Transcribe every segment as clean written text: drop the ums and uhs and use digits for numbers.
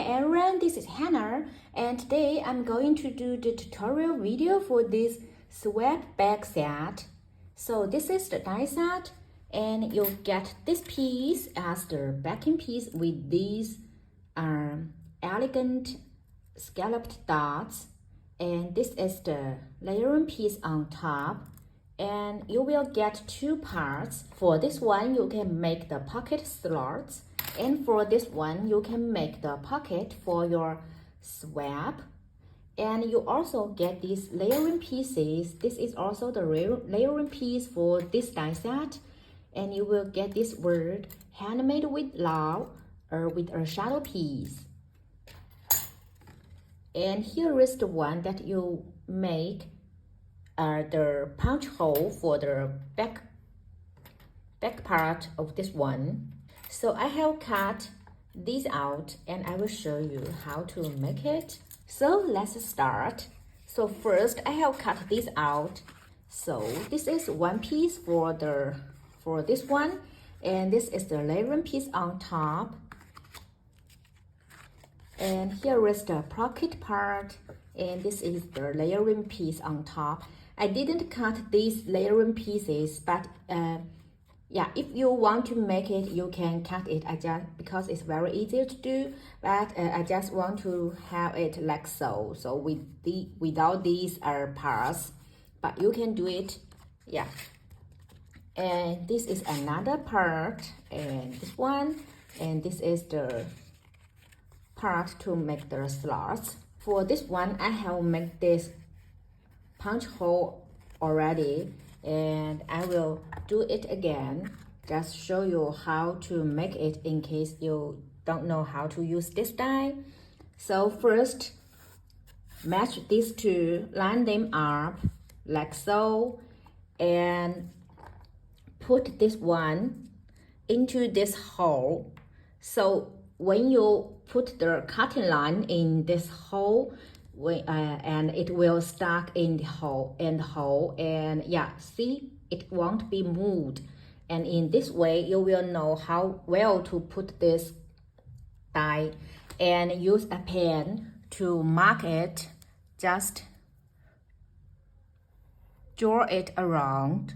everyone, this is Hannah, and today I'm going to do the tutorial video for this swag bag set. So this is the die set, and you'll get this piece as the backing piece with these elegant scalloped dots, and this is the layering piece on top. And you will get two parts. For this one, you can make the pocket slots, and for this one, you can make the pocket for your swab. And you also get these layering pieces. This is also the layering piece for this die set, and you will get this word handmade with love or with a shadow piece. And here is the one that you make the punch hole for the back part of this one. So I have cut these out, and I will show you how to make it. So let's start. So first I have cut these out. So this is one piece for this one, and this is the layering piece on top. And here is the pocket part, and this is the layering piece on top. I didn't cut these layering pieces, but yeah, if you want to make it, you can cut it. Because it's very easy to do, but I just want to have it like so. So without these parts, but you can do it, yeah. And this is another part, and this one, and this is the part to make the slots. For this one, I have made this punch hole already, and I will do it again, just show you how to make it in case you don't know how to use this die. So first, match these two, line them up like so, and put this one into this hole. So when you put the cutting line in this hole, and it will stuck in the hole, and yeah, see, it won't be moved. And in this way, you will know how well to put this die, and use a pen to mark it. Just draw it around,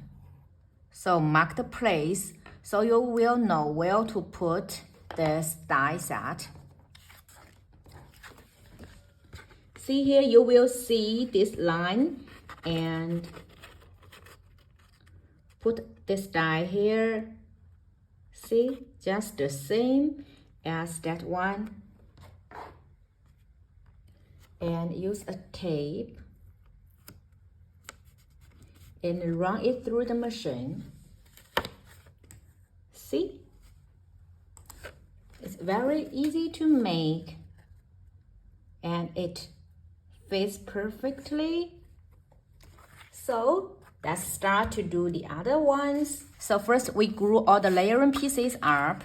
so mark the place, so you will know where to put this die set. See here, you will see this line, and put this die here. See, just the same as that one. And use a tape and run it through the machine. See? It's very easy to make, and it fits perfectly. So let's start to do the other ones. So first we glue all the layering pieces up.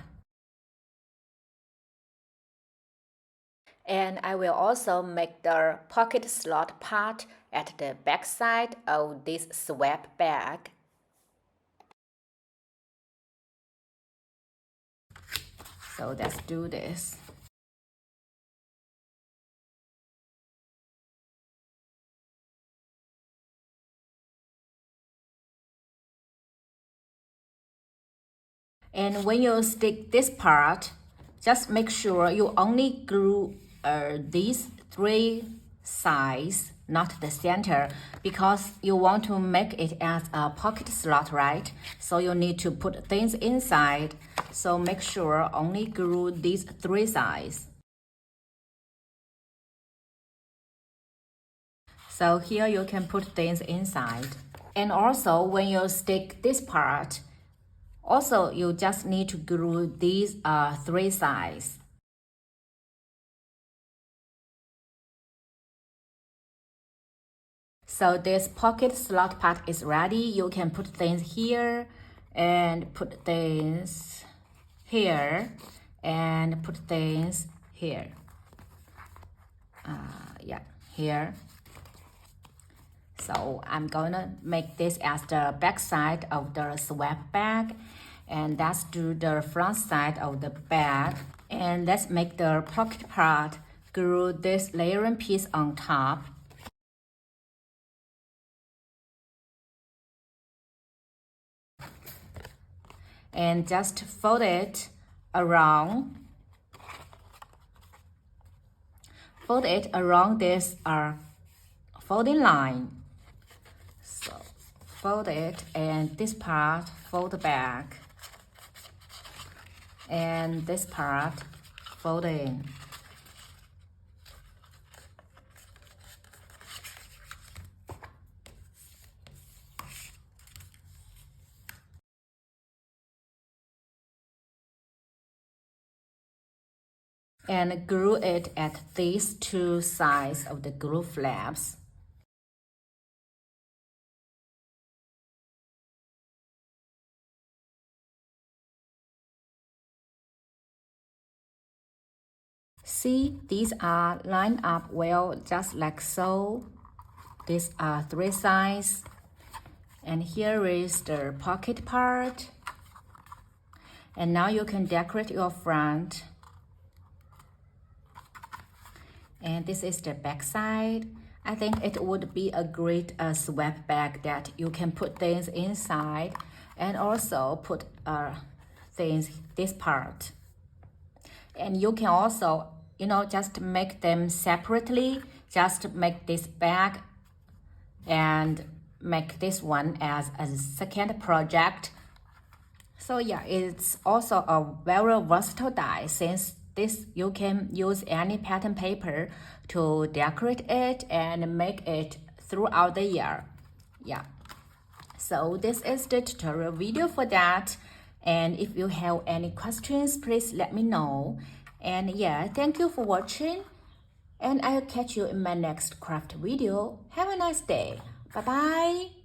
And I will also make the pocket slot part at the back side of this swag bag. So let's do this. And when you stick this part, just make sure you only glue these three sides, not the center, because you want to make it as a pocket slot, right? So you need to put things inside. So make sure only glue these three sides. So here you can put things inside. And also when you stick this part, also you just need to glue these three sides. So this pocket slot part is ready. You can put things here, and put things here, and put things here. Yeah, here. So I'm gonna make this as the back side of the swag bag, and that's to the front side of the bag. And let's make the pocket part. Glue this layering piece on top. And just fold it around. Fold it around this folding line. So fold it, and this part fold back. And this part fold in. And glue it at these two sides of the glue flaps. See, these are lined up well, just like so. These are three sides. And here is the pocket part. And now you can decorate your front. And this is the back side. I think it would be a great swag bag that you can put things inside and also put things this part. And you can also, just make them separately. Just make this bag and make this one as a second project. So yeah, it's also a very versatile die, since this you can use any pattern paper to decorate it and make it throughout the year. Yeah. So this is the tutorial video for that. And if you have any questions, please let me know. And yeah, thank you for watching. And I'll catch you in my next craft video. Have a nice day. Bye bye.